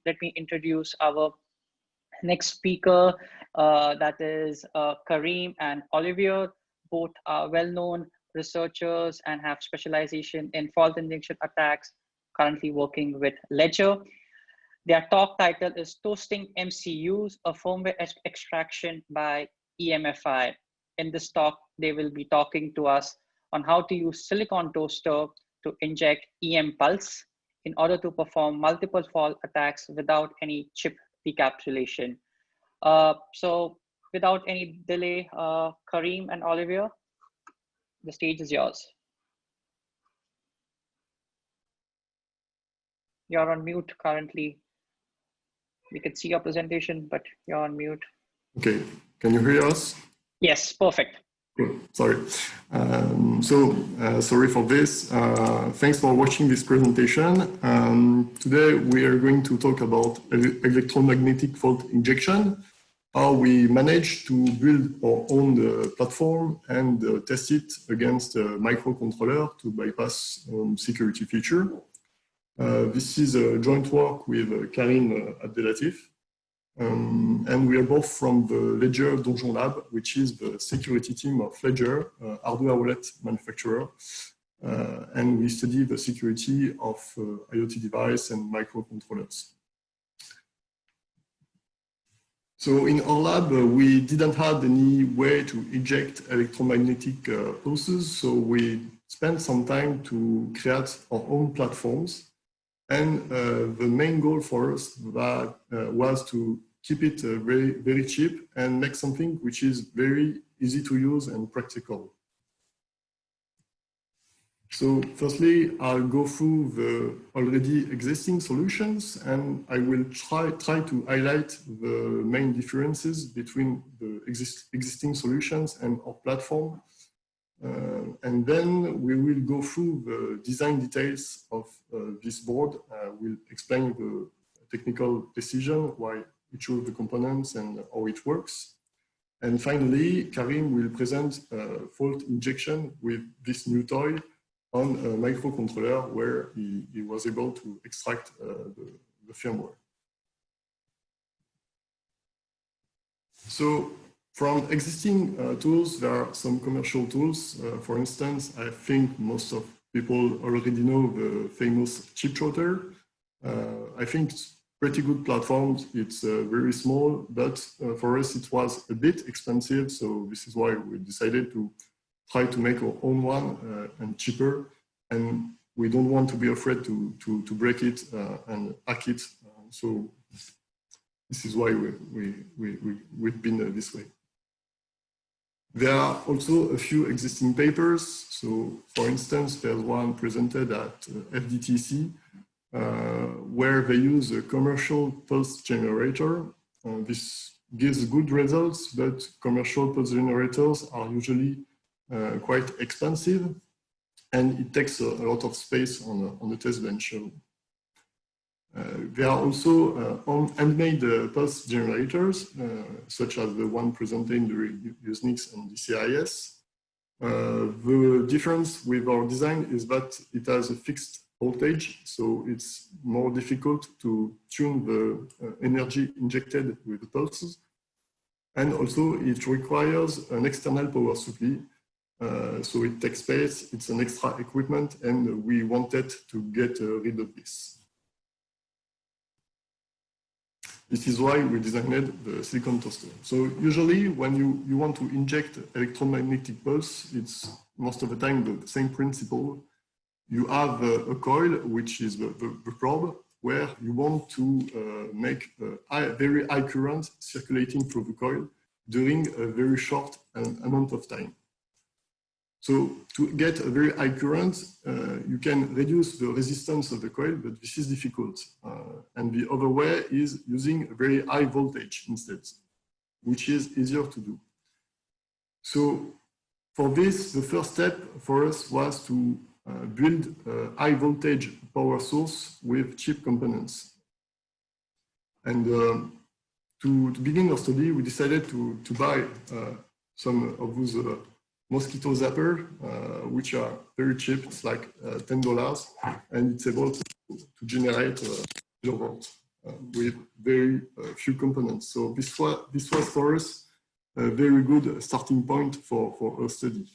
let me introduce our next speaker, that is Karim and Olivier. Both are well-known researchers and have specialization in fault injection attacks, currently working with Ledger. Their talk title is Toasting MCUs, a firmware extraction by EMFI. In this talk, they will be talking to us on how to use SiliconToaster to inject EM pulse in order to perform multiple fault attacks without any chip decapsulation. So without any delay, Karim and Olivier, the stage is yours. You're on mute currently. We can see your presentation, but you're on mute. Okay, can you hear us? Yes, perfect. Cool. Sorry. Sorry for this. Thanks for watching this presentation. Today we are going to talk about electromagnetic fault injection, how we manage to build our own platform and test it against a microcontroller to bypass security feature. This is a joint work with Karim Abdellatif. And we are both from the Ledger-Donjon lab, which is the security team of Ledger, hardware wallet manufacturer. And we study the security of IoT device and microcontrollers. So in our lab, we didn't have any way to inject electromagnetic pulses. So we spent some time to create our own platforms. And the main goal for us was to keep it very cheap and make something which is very easy to use and practical. So firstly, I'll go through the already existing solutions, and I will try to highlight the main differences between the existing solutions and our platform. And then we will go through the design details of this board. We'll explain the technical decision, why each of the components and how it works. And finally, Karim will present fault injection with this new toy on a microcontroller where he was able to extract the firmware. So from existing tools, there are some commercial tools. For instance, I think most of people already know the famous chip trotter. I think it's pretty good platform. It's very small, but for us it was a bit expensive. So this is why we decided to try to make our own one and cheaper. And we don't want to be afraid to break it and hack it. So this is why we've been this way. There are also a few existing papers. So for instance, there's one presented at FDTC where they use a commercial pulse generator. This gives good results, but commercial pulse generators are usually quite expensive, and it takes a lot of space on the test bench. There are also handmade pulse generators, such as the one presented during Usenix and DCIS. The difference with our design is that it has a fixed voltage, so it's more difficult to tune the energy injected with the pulses. And also it requires an external power supply, so it takes space, it's an extra equipment, and we wanted to get rid of this. This is why we designed the SiliconToaster. So usually when you want to inject electromagnetic pulse, it's most of the time the same principle. You have a coil, which is the probe, where you want to make a very high current circulating through the coil during a very short amount of time. So to get a very high current, you can reduce the resistance of the coil, but this is difficult. And the other way is using a very high voltage instead, which is easier to do. So for this, the first step for us was to build a high voltage power source with cheap components. And to begin our study, we decided to buy some of those mosquito zapper, which are very cheap. It's like $10, and it's able to generate kilovolts. with very few components. So this was for us a very good starting point for our study.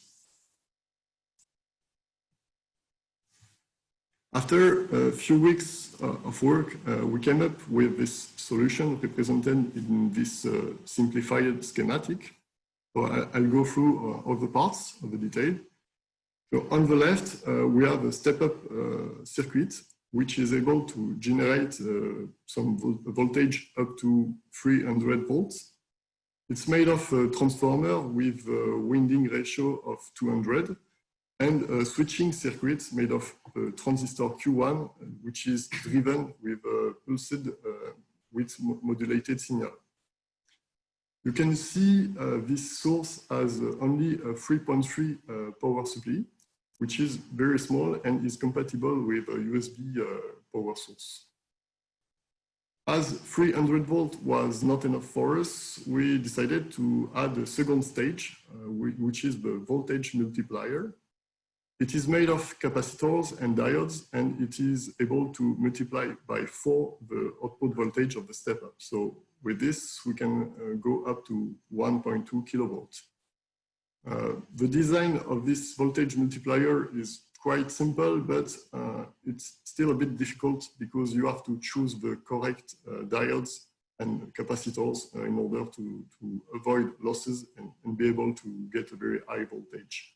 After a few weeks of work, we came up with this solution represented in this simplified schematic. So I'll go through all the parts of the detail. So on the left, we have a step-up circuit, which is able to generate some voltage up to 300 volts. It's made of a transformer with a winding ratio of 200 and a switching circuit made of transistor Q1, which is driven with a pulsed width modulated signal. You can see this source as only a 3.3 power supply, which is very small and is compatible with a USB power source. As 300 volt was not enough for us, we decided to add a second stage, which is the voltage multiplier. It is made of capacitors and diodes, and it is able to multiply by 4 the output voltage of the step-up. So with this, we can go up to 1.2 kilovolts. The design of this voltage multiplier is quite simple, but it's still a bit difficult because you have to choose the correct diodes and capacitors in order to avoid losses and be able to get a very high voltage.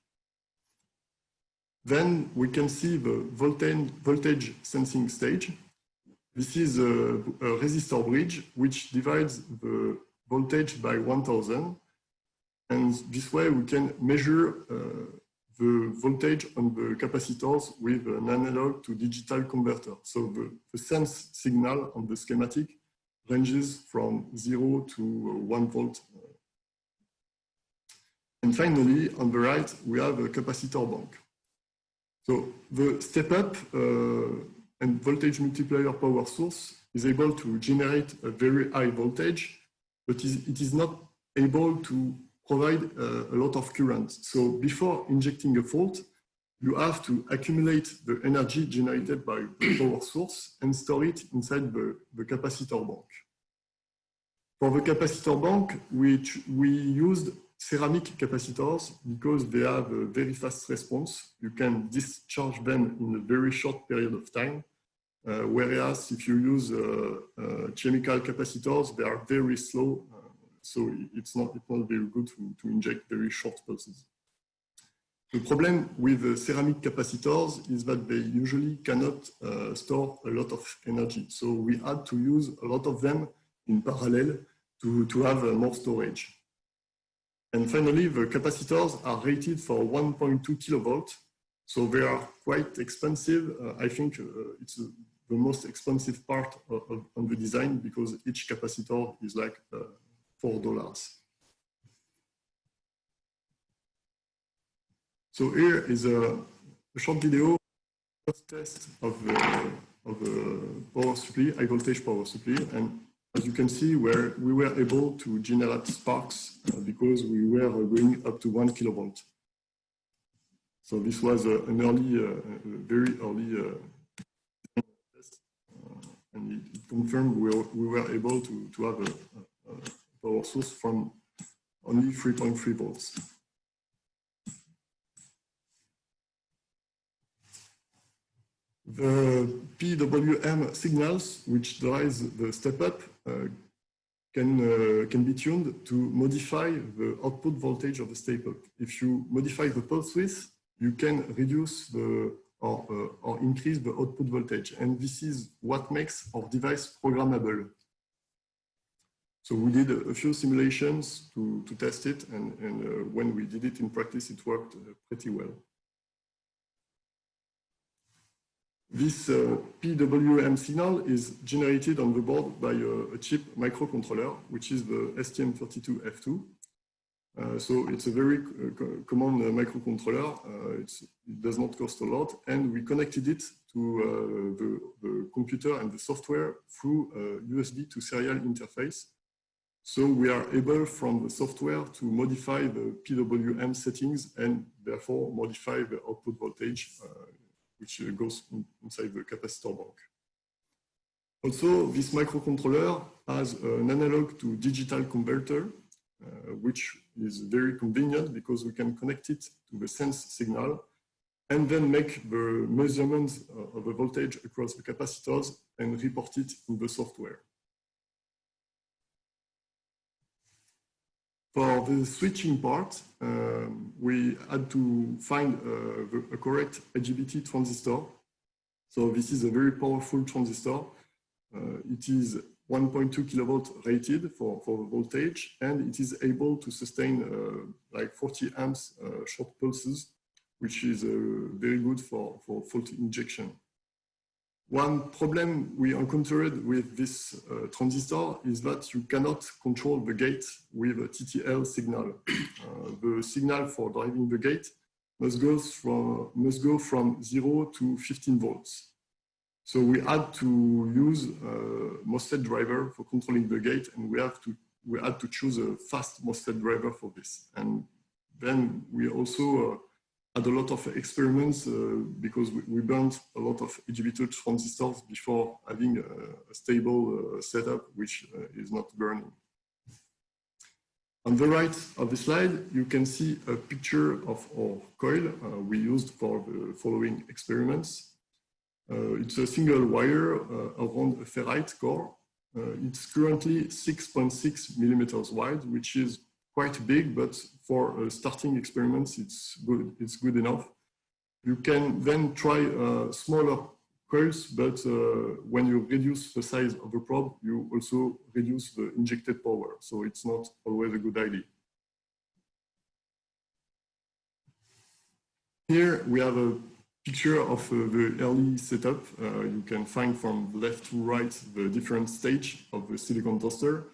Then we can see the voltage sensing stage. This is a resistor bridge which divides the voltage by 1000. And this way we can measure the voltage on the capacitors with an analog to digital converter. So the sense signal on the schematic ranges from 0 to 1 volt. And finally, on the right, we have a capacitor bank. So the step-up and voltage multiplier power source is able to generate a very high voltage, but it is not able to provide a lot of current. So before injecting a fault, you have to accumulate the energy generated by the power source and store it inside the capacitor bank. For the capacitor bank, we used ceramic capacitors because they have a very fast response. You can discharge them in a very short period of time. Whereas if you use chemical capacitors, they are very slow. So it's not very good to inject very short pulses. The problem with ceramic capacitors is that they usually cannot store a lot of energy. So we had to use a lot of them in parallel to have more storage. And finally, the capacitors are rated for 1.2 kilovolts. So they are quite expensive. I think it's the most expensive part of the design because each capacitor is like $4. So here is a short video test of the power supply, high voltage power supply. And as you can see, we were able to generate sparks because we were going up to 1 kilovolt. So this was an early, very early test, and it confirmed we were able to have a power source from only 3.3 volts. The PWM signals, which drives the step-up, can be tuned to modify the output voltage of the step-up. If you modify the pulse width, you can reduce or increase the output voltage. And this is what makes our device programmable. So we did a few simulations to test it, and when we did it in practice, it worked pretty well. This PWM signal is generated on the board by a chip microcontroller, which is the STM32F2. So it's a very common microcontroller. It does not cost a lot, and we connected it to the computer and the software through a USB to serial interface. So we are able from the software to modify the PWM settings and therefore modify the output voltage which goes inside the capacitor bank. Also, this microcontroller has an analog to digital converter, which is very convenient because we can connect it to the sense signal and then make the measurement of the voltage across the capacitors and report it in the software. For the switching part, we had to find a correct IGBT transistor. So this is a very powerful transistor. It is 1.2 kilovolt rated for voltage, and it is able to sustain like 40 amps short pulses, which is very good for fault injection. One problem we encountered with this transistor is that you cannot control the gate with a TTL signal. The signal for driving the gate must go from 0 to 15 volts. So we had to use a MOSFET driver for controlling the gate, and we had to choose a fast MOSFET driver for this. And then we also had a lot of experiments because we burned a lot of IGBT transistors before having a stable setup which is not burning. On the right of the slide, you can see a picture of our coil we used for the following experiments. It's a single wire around a ferrite core. It's currently 6.6 millimeters wide, which is quite big, but for starting experiments, it's good enough. You can then try smaller coils, but when you reduce the size of the probe, you also reduce the injected power. So it's not always a good idea. Here we have a picture of the early setup. You can find from left to right the different stage of the SiliconToaster.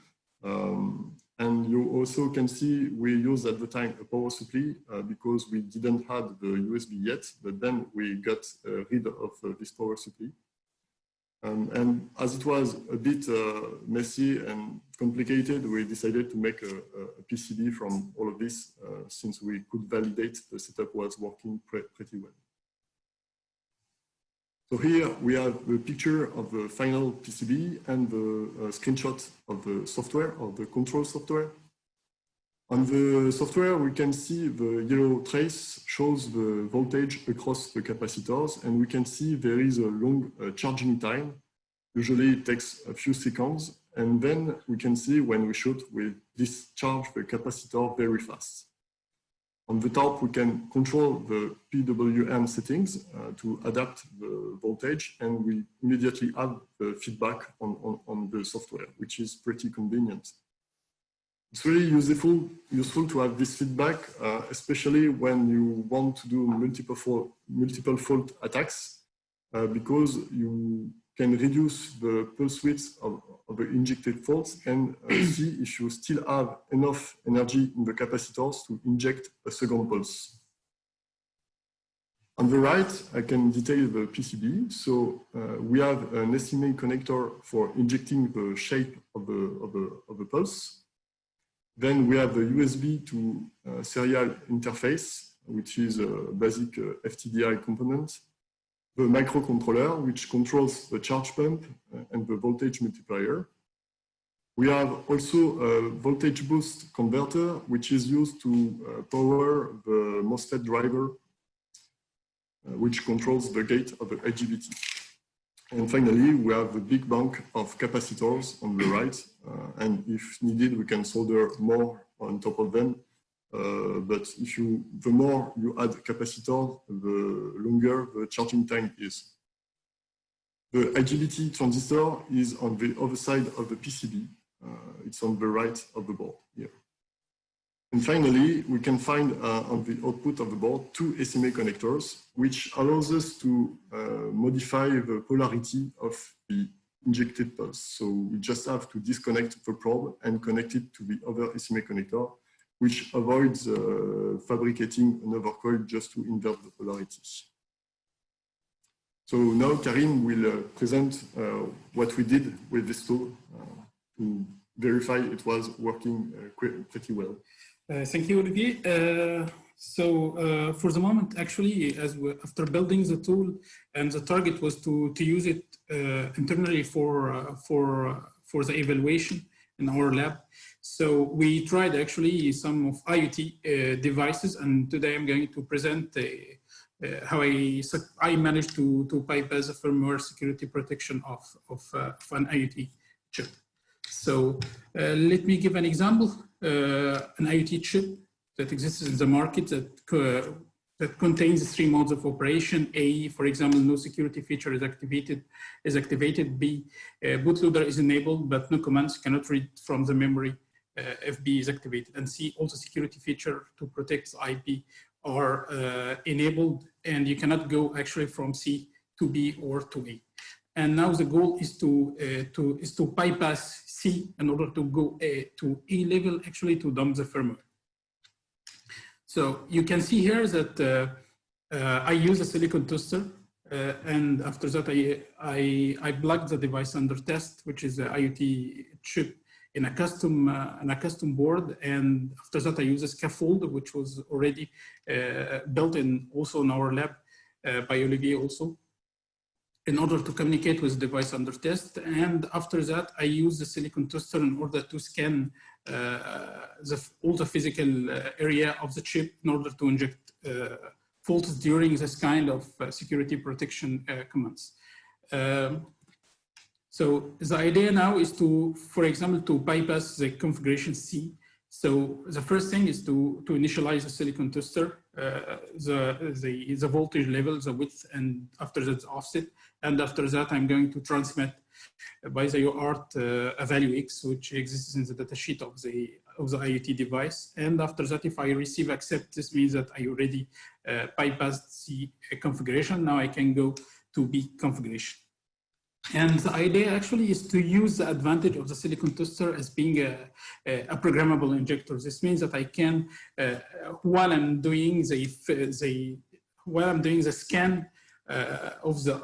And you also can see we used at the time a power supply because we didn't have the USB yet, but then we got rid of this power supply. And as it was a bit messy and complicated, we decided to make a PCB from all of this since we could validate the setup was working pretty well. So here we have a picture of the final PCB and the screenshot of the software, of the control software. On the software, we can see the yellow trace shows the voltage across the capacitors, and we can see there is a long charging time. Usually it takes a few seconds, and then we can see when we shoot, we discharge the capacitor very fast. On the top, we can control the PWM settings to adapt the voltage, and we immediately add the feedback on the software, which is pretty convenient. It's really useful to have this feedback, especially when you want to do multiple fault attacks, because you can reduce the pulse width of the injected faults and see if you still have enough energy in the capacitors to inject a second pulse. On the right, I can detail the PCB. So we have an SMA connector for injecting the shape of the pulse. Then we have the USB to serial interface, which is a basic FTDI component. The microcontroller, which controls the charge pump and the voltage multiplier. We have also a voltage boost converter, which is used to power the MOSFET driver, which controls the gate of the IGBT. And finally, we have a big bank of capacitors on the right. And if needed, we can solder more on top of them. But the more you add capacitor, the longer the charging time is. The IGBT transistor is on the other side of the PCB. It's on the right of the board here. And finally, we can find on the output of the board two SMA connectors, which allows us to modify the polarity of the injected pulse. So we just have to disconnect the probe and connect it to the other SMA connector, which avoids fabricating another coil just to invert the polarity. So now Karim will present what we did with this tool to verify it was working pretty well. Thank you, Olivier. For the moment, actually, after building the tool, and the target was to use it internally for the evaluation in our lab. So we tried actually some of IoT devices, and today I'm going to present how I managed to bypass the firmware security protection of an IoT chip. So let me give an example. An IoT chip that exists in the market that contains 3 modes of operation. A, for example, no security feature is activated. B, bootloader is enabled, but no commands cannot read from the memory if B is activated. And C, also security feature to protect IP are enabled, and you cannot go actually from C to B or to A. And now the goal is to bypass C in order to go to A level, actually to dump the firmware. So you can see here that I use a SiliconToaster, and after that I plugged the device under test, which is an IoT chip in a custom board, and after that I use a scaffold, which was already built in also in our lab by Olivier also, in order to communicate with the device under test. And after that, I use the SiliconToaster in order to scan all the physical area of the chip in order to inject faults during this kind of security protection commands. So the idea now is to, for example, to bypass the configuration C. So the first thing is to initialize the SiliconToaster, the voltage level, the width, and after that offset. And after that, I'm going to transmit by the UART a value X, which exists in the datasheet of the IoT device. And after that, if I receive accept, this means that I already bypassed C configuration. Now I can go to B configuration. And the idea actually is to use the advantage of the SiliconToaster as being a programmable injector. This means that I can, while I'm doing the scan of the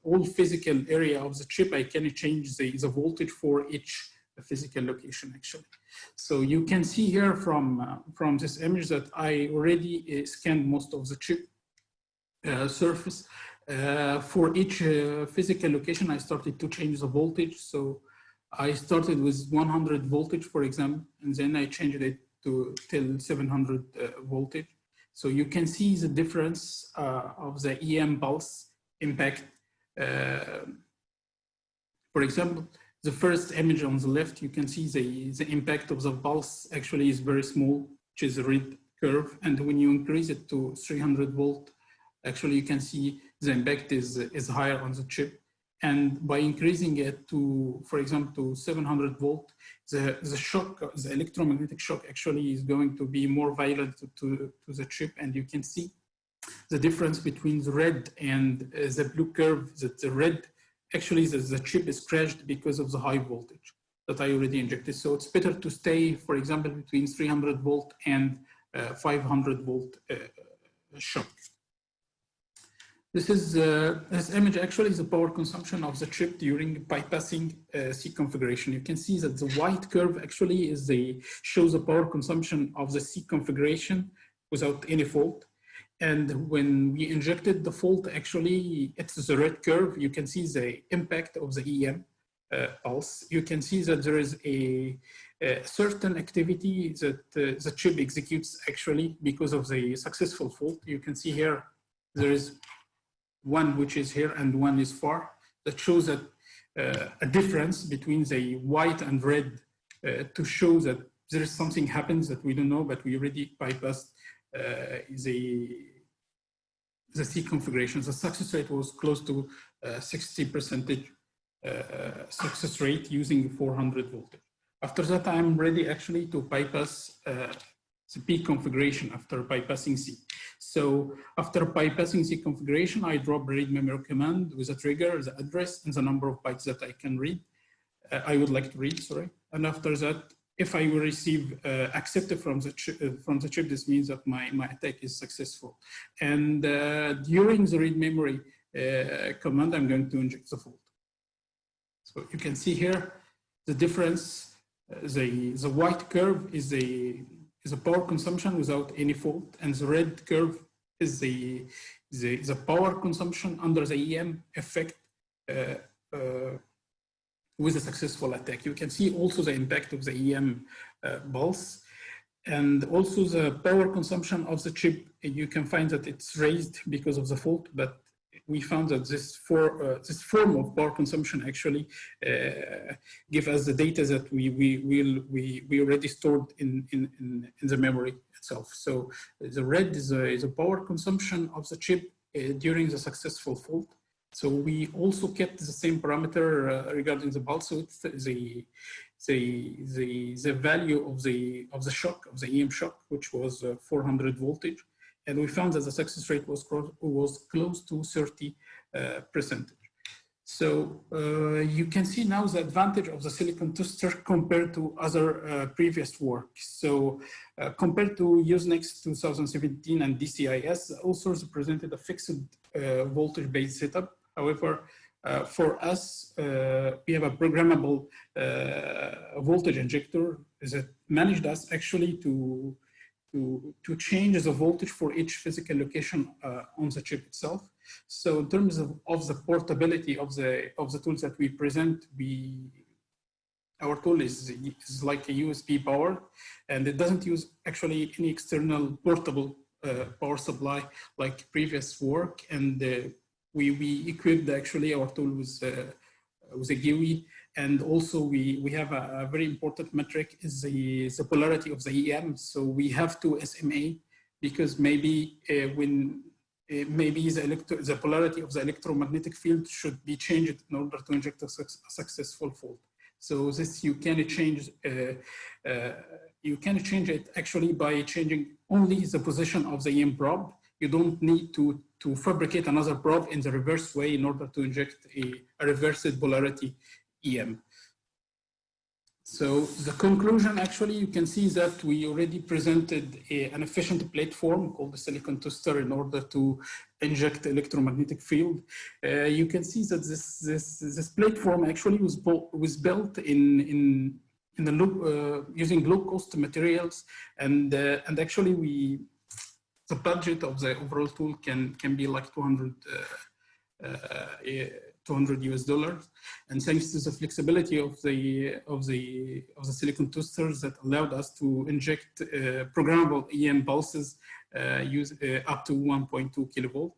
whole physical area of the chip, I can change the voltage for each physical location actually. So you can see here from this image that I already scanned most of the chip surface. For each physical location, I started to change the voltage. So I started with 100 voltage, for example, and then I changed it to till 700 voltage. So you can see the difference of the EM pulse impact. For example, the first image on the left, you can see the impact of the pulse actually is very small, which is a red curve. And when you increase it to 300 volt, actually you can see the impact is higher on the chip. And by increasing it to, for example, to 700 volt, the shock, the electromagnetic shock actually is going to be more violent to the chip. And you can see the difference between the red and the blue curve, that the red, actually the chip is crashed because of the high voltage that I already injected. So it's better to stay, for example, between 300 volt and 500 volt shock. This image actually is the power consumption of the chip during bypassing C configuration. You can see that the white curve actually shows the power consumption of the C configuration without any fault. And when we injected the fault, actually it's the red curve. You can see the impact of the EM pulse. You can see that there is a certain activity that the chip executes actually because of the successful fault. You can see here there is one which is here and one is far, that shows that a difference between the white and red to show that there is something happens that we don't know, but we already bypassed the C configuration. The success rate was close to 60% success rate using 400 voltage. After that, I'm ready actually to bypass the P configuration after bypassing C. So after bypassing C configuration, I drop read memory command with a trigger, the address, and the number of bytes that I can read. I would like to read, sorry. And after that, if I will receive accepted from the chip, this means that my attack is successful. And during the read memory command, I'm going to inject the fault. So you can see here the difference the white curve is a power consumption without any fault, and the red curve is the power consumption under the EM effect with a successful attack. You can see also the impact of the EM pulse, and also the power consumption of the chip. You can find that it's raised because of the fault, but we found that this form of power consumption actually give us the data that we already stored in the memory itself. So the red is a power consumption of the chip during the successful fault. So we also kept the same parameter regarding the pulse. So it's the value of the shock, of the EM shock, which was 400 voltage. And we found that the success rate was close to 30%. So you can see now the advantage of the SiliconToaster compared to other previous work. So compared to Usenex 2017 and DCIS, the authors presented a fixed voltage-based setup. However, for us, we have a programmable voltage injector that managed us actually to change the voltage for each physical location on the chip itself. So in terms of the portability of the tools that we present, our tool is like a USB powered, and it doesn't use actually any external portable power supply like previous work. And we equipped actually our tool with a GUI, and also we have a very important metric is the polarity of the EM. So we have to SMA because maybe maybe the polarity of the electromagnetic field should be changed in order to inject a successful fault. So this you can change it actually by changing only the position of the EM probe. You don't need to fabricate another probe in the reverse way in order to inject a reversed polarity EM. So the conclusion, actually, you can see that we already presented an efficient platform called the SiliconToaster in order to inject electromagnetic field. You can see that this platform actually was built in using low-cost materials, and actually the budget of the overall tool can be like $200 US, and thanks to the flexibility of the SiliconToasters that allowed us to inject programmable EM pulses up to 1.2 kilovolt.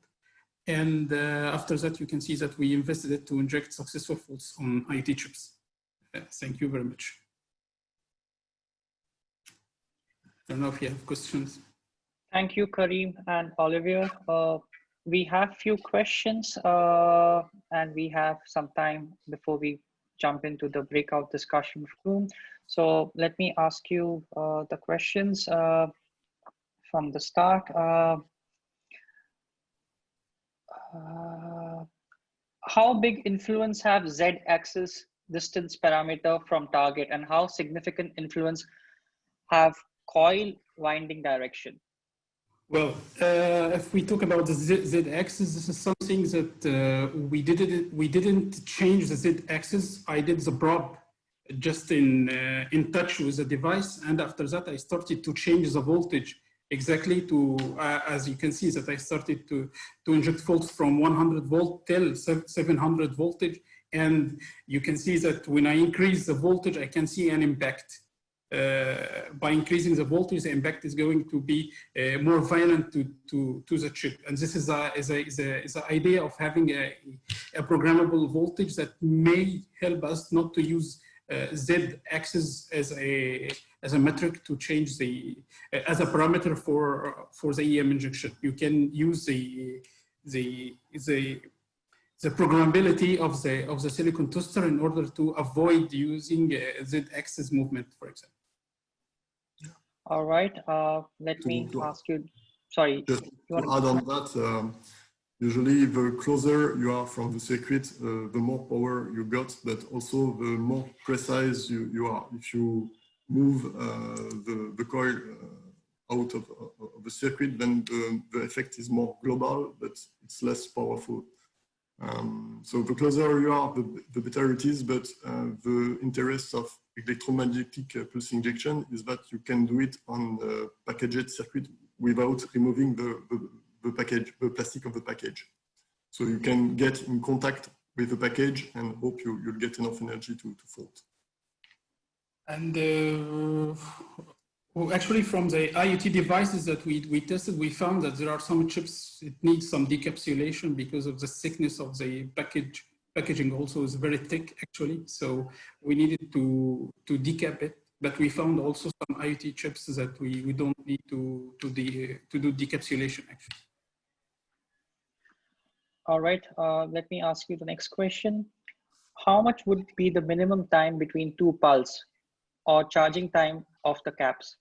And after that, you can see that we invested it to inject successful faults on IT chips. Thank you very much. I don't know if you have questions. Thank you, Karim and Olivier. We have few questions and we have some time before we jump into the breakout discussion room. So let me ask you the questions from the start. How big influence have Z-axis distance parameter from target, and how significant influence have coil winding direction? Well, if we talk about the Z-axis, this is something that we didn't change the Z-axis. I did the probe just in touch with the device, and after that I started to change the voltage exactly to, as you can see, that I started to inject faults from 100 volt till 700 voltage, and you can see that when I increase the voltage, I can see an impact. By increasing the voltage, the impact is going to be more violent to the chip. And this is the idea of having a programmable voltage that may help us not to use Z-axis as a metric to change as a parameter for the EM injection. You can use the programmability of the SiliconToaster in order to avoid using Z-axis movement, for example. All right, let me ask you, sorry. Just to add on that, usually the closer you are from the circuit, the more power you got, but also the more precise you are. If you move the coil out of the circuit, then the effect is more global, but it's less powerful. So the closer you are, the better it is, but the interest of electromagnetic pulse injection is that you can do it on the packaged circuit without removing the package, the plastic of the package. So you can get in contact with the package and hope you'll get enough energy to fault. And well, actually, from the IoT devices that we tested, we found that there are some chips, it needs some decapsulation because of the thickness of the packaging also is very thick, actually. So we needed to decap it, but we found also some IoT chips that we don't need to do decapsulation, actually. All right, let me ask you the next question. How much would be the minimum time between two pulse or charging time of the caps?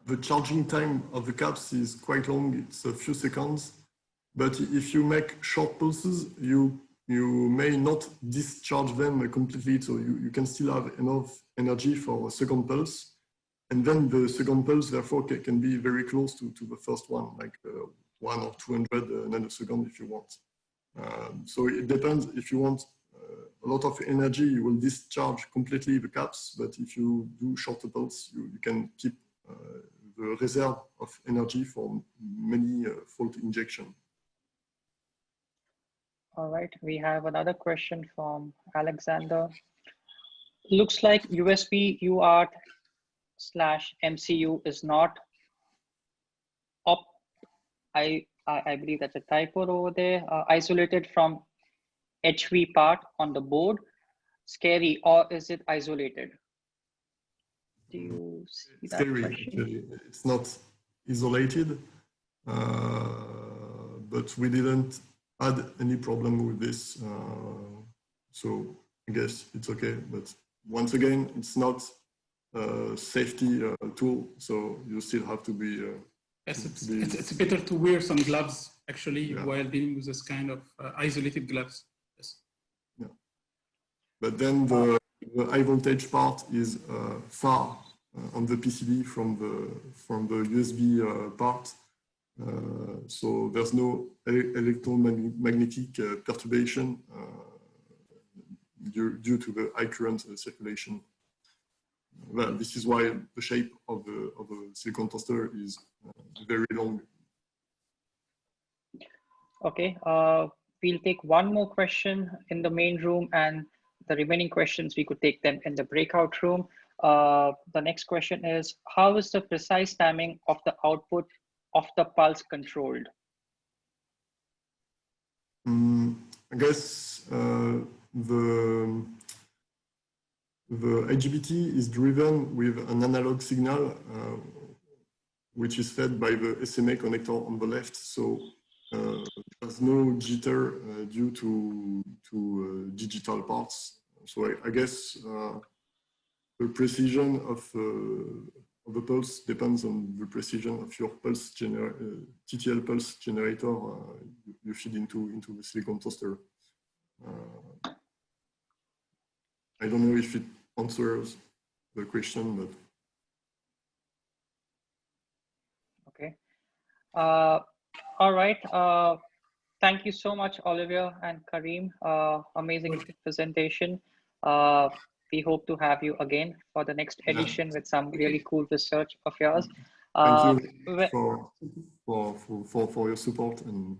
The charging time of the caps is quite long, it's a few seconds. But if you make short pulses, you may not discharge them completely. So you can still have enough energy for a second pulse. And then the second pulse, therefore, can be very close to the first one, like 1 or 200 nanoseconds if you want. So it depends. If you want a lot of energy, you will discharge completely the caps. But if you do shorter pulse, you can keep the reserve of energy for many fault injection. All right, we have another question from Alexander. Looks like USB UART/MCU is not up. I believe that's a typo over there. Isolated from HV part on the board. Scary, or is it isolated? Do you see that Scary, question? actually. It's not isolated, but we didn't add any problem with this. So I guess it's okay. But once again, it's not a safety tool. So you still have to be... Yes, it's better to wear some gloves, actually, yeah, while dealing with this kind of isolated gloves. Yes. Yeah. But then the high voltage part is far on the PCB from the USB part. So there's no electromagnetic perturbation due to the high current circulation. Well, this is why the shape of the SiliconToaster is very long. Okay, we'll take one more question in the main room, and the remaining questions we could take them in the breakout room. The next question is, how is the precise timing of the output of the pulse controlled? I guess the IGBT is driven with an analog signal, which is fed by the SMA connector on the left. So there's no jitter due to digital parts. So I guess the precision of the pulse depends on the precision of your pulse TTL pulse generator you feed into the SiliconToaster. I don't know if it answers the question, but okay. All right. Thank you so much, Olivier and Karim. Amazing presentation. We hope to have you again for the next edition with some really cool research of yours. Thank you for your support, and